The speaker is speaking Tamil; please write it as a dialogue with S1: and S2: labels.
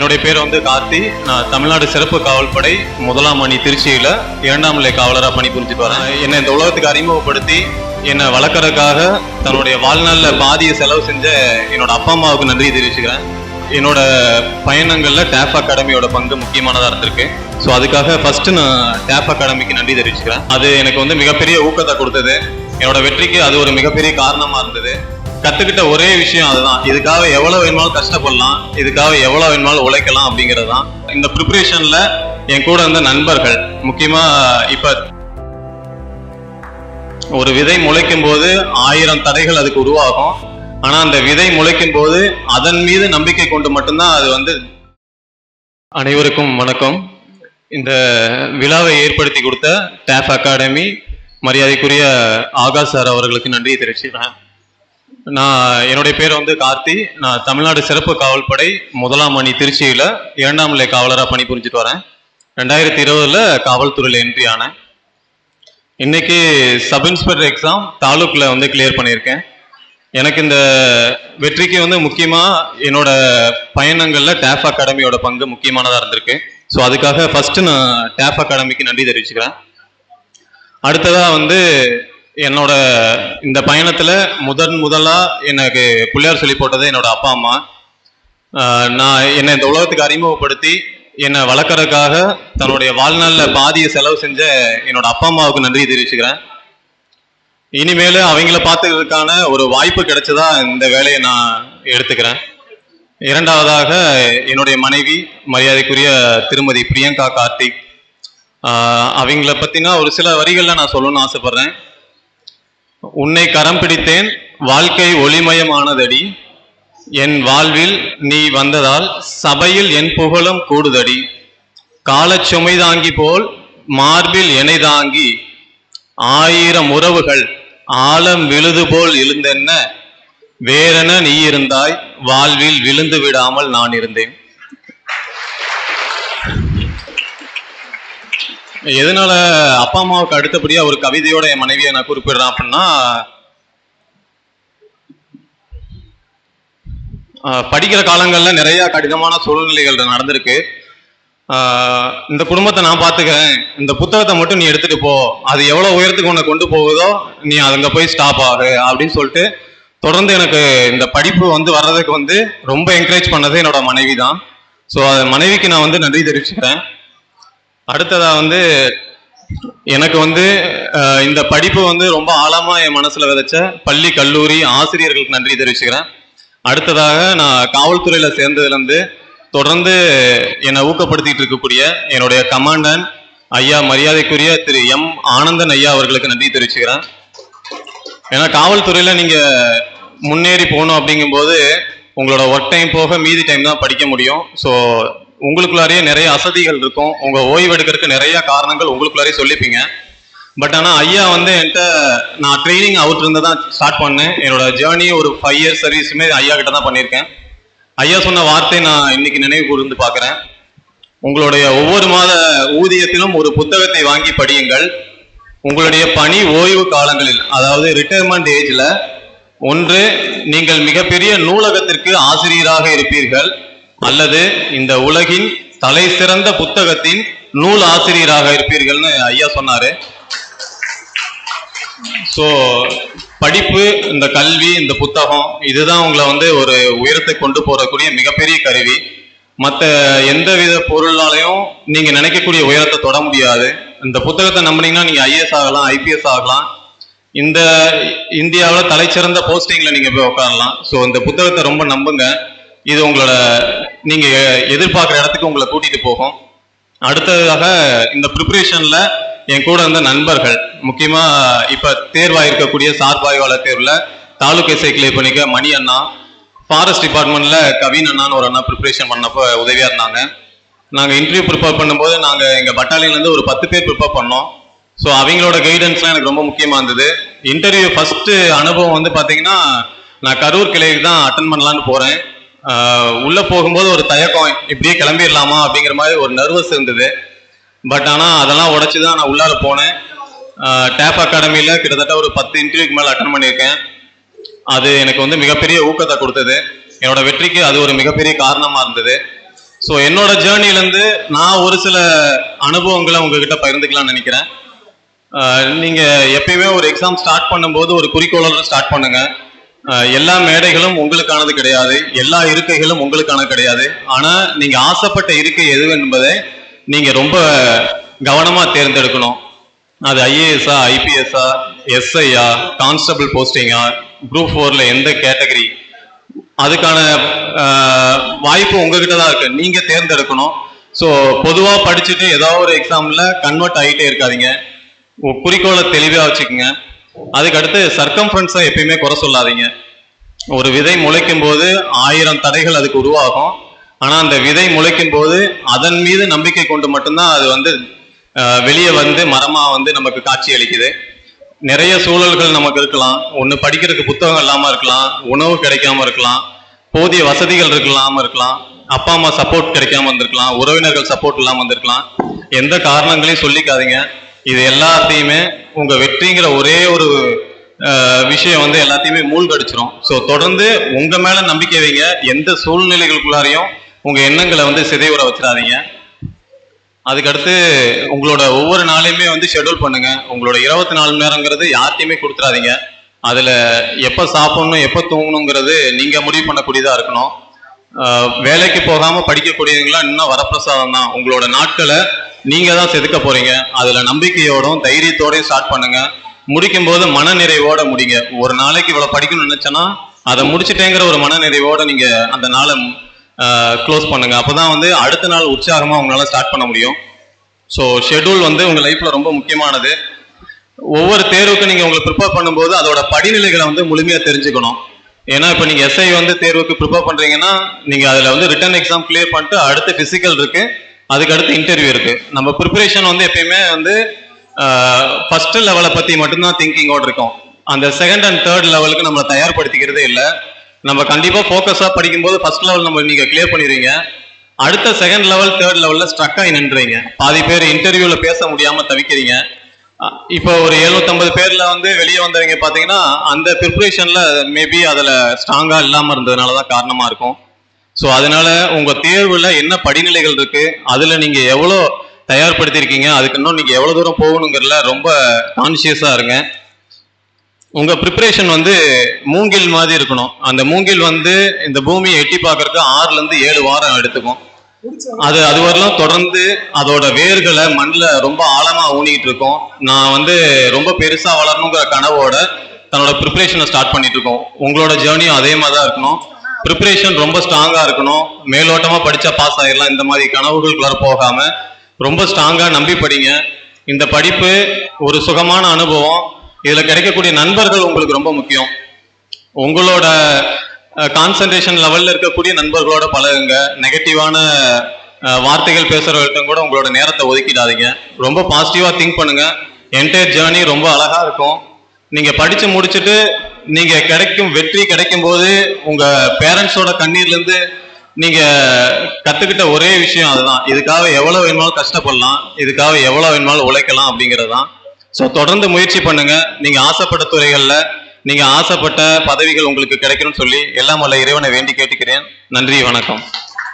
S1: என்னுடைய பேர் வந்து கார்த்தி. நான் தமிழ்நாடு சிறப்பு காவல்படை 1ஆம் அணி திருச்சியில் 2ஆம் நிலை காவலராக பணிபுரிஞ்சுட்டு வரேன். என்னை இந்த உலகத்துக்கு அறிமுகப்படுத்தி என்னை வளர்க்கறதுக்காக தன்னுடைய வாழ்நாளில் பாதியை செலவு செஞ்ச என்னோட அப்பா அம்மாவுக்கு நன்றி தெரிவிச்சுக்கிறேன். என்னோட பயணங்களில் டேப் அகாடமியோட பங்கு முக்கியமானதாக இருந்திருக்கு. ஸோ அதுக்காக ஃபர்ஸ்ட் நான் டேப் அகாடமிக்கு நன்றி தெரிவிச்சுக்கிறேன். அது எனக்கு வந்து மிகப்பெரிய ஊக்கத்தை கொடுத்தது. என்னோட வெற்றிக்கு அது ஒரு மிகப்பெரிய காரணமாக இருந்தது. கற்றுக்கிட்ட ஒரே விஷயம் அதுதான். இதுக்காக எவ்வளோ வேணுமாலும் கஷ்டப்படலாம், இதுக்காக எவ்வளோ வேணுமாலும் உழைக்கலாம் அப்படிங்கிறது தான். இந்த ப்ரிப்பரேஷனில் என் கூட இருந்த நண்பர்கள், முக்கியமாக இப்போ ஒரு விதை முளைக்கும் போது 1000 தடைகள் அதுக்கு உருவாகும். ஆனா அந்த விதை முளைக்கும் போது அதன் மீது நம்பிக்கை கொண்டு மட்டும்தான் அது வந்து. அனைவருக்கும் வணக்கம். இந்த விழாவை ஏற்படுத்தி கொடுத்த டேப் அகாடமி மரியாதைக்குரிய ஆகாஷ் சார் அவர்களுக்கு நன்றி தெரிவிச்சுக்கிறேன். என்னுடைய பேர் வந்து கார்த்தி. நான் தமிழ்நாடு சிறப்பு காவல்படை 1ஆம் அணி திருச்சியில் 2ஆம் நிலை காவலராக பணிபுரிஞ்சுட்டு வரேன். 2020 காவல்துறையில் என்ட்ரி ஆனேன். இன்னைக்கு சப் இன்ஸ்பெக்டர் எக்ஸாம் தாலுக்கில் வந்து கிளியர் பண்ணியிருக்கேன். எனக்கு இந்த வெற்றிக்கு வந்து முக்கியமாக என்னோட பயணங்களில் டேப் அகாடமியோட பங்கு முக்கியமானதாக இருந்திருக்கு. ஸோ அதுக்காக ஃபர்ஸ்ட் நான் டேப் அகாடமிக்கு நன்றி தெரிவிச்சுக்கிறேன். அடுத்ததாக வந்து என்னோட இந்த பயணத்தில் முதலாக எனக்கு பிள்ளையார் சொல்லி போட்டது என்னோட அப்பா அம்மா. என்னை இந்த உலகத்துக்கு அறிமுகப்படுத்தி என்னை வளர்க்கறதுக்காக தன்னுடைய வாழ்நாளில் பாதியை செலவு செஞ்ச என்னோட அப்பா அம்மாவுக்கு நன்றி தெரிவிச்சுக்கிறேன். இனிமேல் அவங்கள பார்த்துக்கிறதுக்கான ஒரு வாய்ப்பு கிடைச்சதா இந்த வேலையை நான் எடுத்துக்கிறேன். இரண்டாவதாக என்னுடைய மனைவி மரியாதைக்குரிய திருமதி பிரியங்கா கார்த்திக். அவங்கள பற்றினா ஒரு சில வரிகளில் நான் சொல்லணும்னு ஆசைப்படுறேன். உன்னை கரம் பிடித்தேன், வாழ்க்கை ஒளிமயமானதடி, என் வாழ்வில் நீ வந்ததால் சபையில் என் புகழும் கூடுதடி, காலச் சுமை தாங்கி போல் மார்பில் எனை தாங்கி 1000 உறவுகள் ஆழம் விழுது போல் எழுந்தென்ன, வேறென நீ இருந்தாய் வாழ்வில் விழுந்து விடாமல் நான் இருந்தேன். எதனால அப்பா அம்மாவுக்கு அடுத்தபடியா ஒரு கவிதையோட என் மனைவியை நான் குறிப்பிடுறேன் அப்படின்னா, படிக்கிற காலங்களில் நிறைய கடினமான சூழ்நிலைகள் நடந்திருக்கு. இந்த குடும்பத்தை நான் பார்த்துக்கிறேன், இந்த புத்தகத்தை மட்டும் நீ எடுத்துட்டு போ, அது எவ்வளோ உயரத்துக்கு உன்னை கொண்டு போகுதோ நீ அங்கே போய் ஸ்டாப் ஆகு அப்படின்னு சொல்லிட்டு தொடர்ந்து எனக்கு இந்த படிப்பு வந்து வர்றதுக்கு வந்து ரொம்ப என்கரேஜ் பண்ணது என்னோட மனைவி தான். ஸோ மனைவிக்கு நான் வந்து நன்றி தெரிவிச்சுக்கிறேன். அடுத்ததாக வந்து எனக்கு வந்து இந்த படிப்பு வந்து ரொம்ப ஆழமாக என் மனசில் விதைச்ச பள்ளி கல்லூரி ஆசிரியர்களுக்கு நன்றி தெரிவிச்சுக்கிறேன். அடுத்ததாக நான் காவல்துறையில் சேர்ந்ததுலேருந்து தொடர்ந்து என்னை ஊக்கப்படுத்திட்டு இருக்கக்கூடிய என்னுடைய கமாண்டன்ட் ஐயா மரியாதைக்குரிய திரு எம் ஆனந்தன் ஐயா அவர்களுக்கு நன்றி தெரிவிச்சுக்கிறேன். ஏன்னா காவல்துறையில் நீங்கள் முன்னேறி போகணும் அப்படிங்கும்போது உங்களோட ஒர்க் டைம் போக மீதி டைம் தான் படிக்க முடியும். ஸோ உங்களுக்குள்ளாரையே நிறைய அசதிகள் இருக்கும், உங்கள் ஓய்வு எடுக்கிறதுக்கு நிறைய காரணங்கள் உங்களுக்குள்ளாரையே சொல்லிப்பீங்க. பட் ஆனால் ஐயா வந்து என்கிட்ட நான் ட்ரைனிங் அவுட் இருந்து தான் ஸ்டார்ட் பண்ணேன். என்னோட ஜேர்னி ஒரு 5 இயர்ஸ் சர்வீஸுமே ஐயா கிட்ட தான் பண்ணியிருக்கேன். ஐயா சொன்ன வார்த்தை நான் இன்னைக்கு நினைவு கூர்ந்து பார்க்குறேன். உங்களுடைய ஒவ்வொரு மாத ஊதியத்திலும் ஒரு புத்தகத்தை வாங்கி படியுங்கள். உங்களுடைய பணி ஓய்வு காலங்களில், அதாவது ரிட்டையர்மெண்ட் ஏஜில், ஒன்று நீங்கள் மிகப்பெரிய நூலகத்திற்கு ஆசிரியராக இருப்பீர்கள், அல்லது இந்த உலகின் தலை சிறந்த புத்தகத்தின் நூல் ஆசிரியராக இருப்பீர்கள்னு ஐயா சொன்னாரு. ஸோ படிப்பு, இந்த கல்வி, இந்த புத்தகம், இதுதான் உங்களை வந்து ஒரு உயரத்தை கொண்டு போறக்கூடிய மிகப்பெரிய கருவி. மற்ற எந்தவித பொருளாலையும் நீங்க நினைக்கக்கூடிய உயரத்தை தொட முடியாது. இந்த புத்தகத்தை நம்பினீங்கன்னா நீங்க ஐஏஎஸ் ஆகலாம், ஐபிஎஸ் ஆகலாம், இந்த இந்தியாவில் தலைச்சிறந்த போஸ்டிங்ல நீங்க போய் உட்காரலாம். ஸோ இந்த புத்தகத்தை ரொம்ப நம்புங்க. இது உங்களோட நீங்க எதிர்பார்க்குற இடத்துக்கு உங்களை கூட்டிட்டு போகும். அடுத்ததாக இந்த ப்ரிப்பரேஷன்ல என் கூட இருந்த நண்பர்கள், முக்கியமா இப்ப தேர்வாயிருக்கக்கூடிய சார்பாய்வாளர் தேர்வுல தாலுக் எஸ்ஐ கிளியர் பண்ணிக்க மணி அண்ணா, ஃபாரஸ்ட் டிபார்ட்மெண்ட்ல கவின் அண்ணான்னு ஒரு அண்ணா ப்ரிப்பரேஷன் பண்ணப்போ உதவியா இருந்தாங்க. நாங்கள் இன்டர்வியூ ப்ரிப்பேர் பண்ணும்போது நாங்கள் எங்கள் பட்டாலியன்லேருந்து ஒரு 10 பேர் ப்ரிப்பேர் பண்ணோம். ஸோ அவங்களோட கைடன்ஸ்லாம் எனக்கு ரொம்ப முக்கியமாக இருந்தது. இன்டர்வியூ ஃபஸ்ட்டு அனுபவம் வந்து பார்த்தீங்கன்னா, நான் கரூர் கிளைக்கு தான் அட்டன் பண்ணலான்னு போகிறேன். உள்ளே போகும்போது ஒரு தயக்கம், இப்படியே கிளம்பிடலாமா அப்படிங்கிற மாதிரி ஒரு நர்வஸ் இருந்தது. பட் ஆனால் அதெல்லாம் உடச்சி தான் நான் உள்ளார போனேன். டேப் அகாடமியில் கிட்டத்தட்ட ஒரு 10 இன்டர்வியூக்கு மேலே அட்டன் பண்ணியிருக்கேன். அது எனக்கு வந்து மிகப்பெரிய ஊக்கத்தை கொடுத்தது. என்னோட வெற்றிக்கு அது ஒரு மிகப்பெரிய காரணமாக இருந்தது. ஸோ என்னோட ஜேர்னிலேருந்து நான் ஒரு சில அனுபவங்களை உங்ககிட்ட பகிர்ந்துக்கலாம்னு நினைக்கிறேன். நீங்கள் எப்பயுமே ஒரு எக்ஸாம் ஸ்டார்ட் பண்ணும்போது ஒரு குறிக்கோளோட ஸ்டார்ட் பண்ணுங்க. எல்லா மேடைகளும் உங்களுக்கானது கிடையாது, எல்லா இருக்கைகளும் உங்களுக்கானது கிடையாது. ஆனால் நீங்கள் ஆசைப்பட்ட இருக்கை எது என்பதை நீங்கள் ரொம்ப கவனமாக தேர்ந்தெடுக்கணும். அது ஐஏஎஸ்ஸா, ஐபிஎஸ்ஸா, எஸ்ஐயா, கான்ஸ்டபிள் போஸ்டிங்கா, குரூப் 4ல் எந்த கேட்டகரி, அதுக்கான வாய்ப்பு உங்ககிட்ட தான் இருக்கு, நீங்க தேர்ந்தெடுக்கணும். ஸோ பொதுவாக படிச்சுட்டு ஏதாவது ஒரு எக்ஸாம்ல கன்வெர்ட் ஆகிட்டே இருக்காதீங்க. குறிக்கோளை தெளிவாக வச்சுக்கோங்க. அதுக்கடுத்து சர்க்கம்ஃபரன்ஸை எப்பயுமே குறை சொல்லாதீங்க. ஒரு விதை முளைக்கும் போது 1000 தடைகள் அதுக்கு உருவாகும். ஆனால் அந்த விதை முளைக்கும் போது அதன் மீது நம்பிக்கை கொண்டு மட்டும்தான் அது வந்து வெளியே வந்து மரமாக நமக்கு காட்சி அளிக்குது. நிறைய சூழல்கள் நமக்கு இருக்கலாம். ஒன்று படிக்கிறதுக்கு புத்தகம் இல்லாமல் இருக்கலாம், உணவு கிடைக்காம இருக்கலாம், போதிய வசதிகள் இல்லாமல் இருக்கலாம், அப்பா அம்மா சப்போர்ட் கிடைக்காம வந்திருக்கலாம், உறவினர்கள் சப்போர்ட் இல்லாமல் வந்திருக்கலாம். எந்த காரணங்களையும் சொல்லிக்காதீங்க. இது எல்லாத்தையுமே உங்கள் வெற்றிங்கிற ஒரே ஒரு விஷயம் எல்லாத்தையுமே மூழ்கடிச்சிரும். ஸோ தொடர்ந்து உங்கள் மேலே நம்பிக்கை வைங்க. எந்த சூழ்நிலைகளுக்குள்ளாரையும் உங்கள் எண்ணங்களை சிதைவுற வச்சிடாதீங்க. அதுக்கடுத்து உங்களோட ஒவ்வொரு நாளையுமே ஷெட்யூல் பண்ணுங்க. உங்களோட 24 மணி நேரங்கிறது யார்ட்டையுமே கொடுத்துடாதீங்க. அதில் எப்போ சாப்பிடணும் எப்போ தூங்கணுங்கிறது நீங்கள் முடிவு பண்ணக்கூடியதாக இருக்கணும். வேலைக்கு போகாமல் படிக்கக்கூடியவங்களா இன்னும் வரப்பிரசாதம் தான். உங்களோட நாட்களை நீங்கள் தான் செதுக்க போகிறீங்க. அதில் நம்பிக்கையோடும் தைரியத்தோடையும் ஸ்டார்ட் பண்ணுங்க. முடிக்கும் போது மன நிறைவோட முடிங்க. ஒரு நாளைக்கு இவ்வளோ படிக்கணும்னு நினச்சேன்னா அதை முடிச்சுட்டேங்கிற ஒரு மன நிறைவோட நீங்கள் அந்த நாளை க்ளோஸ் பண்ணுங்க. அப்போதான் அடுத்த நாள் உற்சாகமாக உங்களால் ஸ்டார்ட் பண்ண முடியும். ஸோ ஷெட்யூல் உங்கள் லைஃப்பில் ரொம்ப முக்கியமானது. ஒவ்வொரு தேர்வுக்கு நீங்கள் உங்களை ப்ரிப்பேர் பண்ணும்போது அதோட படிநிலைகளை முழுமையாக தெரிஞ்சுக்கணும். ஏன்னா இப்போ நீங்கள் எஸ்ஐ தேர்வுக்கு ப்ரிப்பேர் பண்ணுறீங்கன்னா நீங்கள் அதில் ரிட்டன் எக்ஸாம் கிளியர் பண்ணிட்டு அடுத்து ஃபிசிக்கல் இருக்குது, அதுக்கு அடுத்து இன்டர்வியூ இருக்குது. நம்ம ப்ரிப்பரேஷன் எப்பயுமே ஃபர்ஸ்ட் லெவலை பற்றி மட்டும்தான் திங்கிங்கோடு இருக்கும். அந்த செகண்ட் அண்ட் தேர்ட் லெவலுக்கு நம்மளை தயார்படுத்திக்கிறதே இல்லை. நம்ம கண்டிப்பாக ஃபோக்கஸாக படிக்கும்போது ஃபர்ஸ்ட் லெவல் நீங்கள் கிளியர் பண்ணிடுவீங்க. அடுத்த செகண்ட் லெவல் தேர்ட் லெவலில் ஸ்ட்ரக் ஆகி நின்றுறீங்க. பாதி பேர் இன்டர்வியூவில் பேச முடியாமல் தவிக்கிறீங்க. இப்போ ஒரு 750 பேரில் வெளியே வந்தவங்க பார்த்தீங்கன்னா அந்த ப்ரிப்ரேஷனில் மேபி அதில் ஸ்ட்ராங்காக இல்லாமல் இருந்ததுனால தான் காரணமாக இருக்கும். ஸோ அதனால உங்கள் தேர்வில் என்ன படிநிலைகள் இருக்குது, அதில் நீங்கள் எவ்வளோ தயார்படுத்தியிருக்கீங்க, அதுக்கு இன்னும் நீங்கள் எவ்வளோ தூரம் போகணுங்கிறதுல ரொம்ப கான்சியஸாக இருங்க. உங்கள் ப்ரிப்ரேஷன் மூங்கில் மாதிரி இருக்கணும். அந்த மூங்கில் இந்த பூமியை எட்டி பார்க்கறதுக்கு 6லேருந்து 7 வாரம் எடுத்துக்கும். அது வரலாம் தொடர்ந்து அதோட வேர்களை மண்ணில் ரொம்ப ஆழமாக ஊனிக்கிட்டு இருக்கும். நான் ரொம்ப பெருசாக வளரணுங்கிற கனவோட தன்னோட ப்ரிப்ரேஷனை ஸ்டார்ட் பண்ணிட்டு இருக்கோம். உங்களோட ஜேர்னியும் அதே மாதிரி தான் இருக்கணும். ப்ரிப்ரேஷன் ரொம்ப ஸ்ட்ராங்காக இருக்கணும். மேலோட்டமாக படித்தா பாஸ் ஆகிடலாம் இந்த மாதிரி கனவுகளுக்குள்ளார போகாமல் ரொம்ப ஸ்ட்ராங்காக நம்பி படிங்க. இந்த படிப்பு ஒரு சுகமான அனுபவம். இதில் கிடைக்கக்கூடிய நண்பர்கள் உங்களுக்கு ரொம்ப முக்கியம். உங்களோட கான்சன்ட்ரேஷன் லெவலில் இருக்கக்கூடிய நண்பர்களோட பழகுங்க. நெகட்டிவான வார்த்தைகள் பேசுகிறவர்கள்ட்ட கூட உங்களோட நேரத்தை ஒதுக்கிடாதீங்க. ரொம்ப பாசிட்டிவாக திங்க் பண்ணுங்க. என்டையர் ஜேர்னி ரொம்ப அழகாக இருக்கும். நீங்கள் படித்து முடிச்சுட்டு நீங்கள் வெற்றி கிடைக்கும் போது உங்கள் பேரண்ட்ஸோட கண்ணீர்லேருந்து நீங்கள் கற்றுக்கிட்ட ஒரே விஷயம் அதுதான். இதுக்காக எவ்வளோ வேணுமாலும் கஷ்டப்படலாம், இதுக்காக எவ்வளோ வேணுமாலும் உழைக்கலாம் அப்படிங்கிறது தான். ஸோ தொடர்ந்து முயற்சி பண்ணுங்க. நீங்கள் ஆசைப்பட்ட துறைகளில் நீங்கள் ஆசைப்பட்ட பதவிகள் உங்களுக்கு கிடைக்கணும்னு சொல்லி எல்லாம் வல்ல இறைவனை வேண்டி கேட்டுக்கிறேன். நன்றி, வணக்கம்.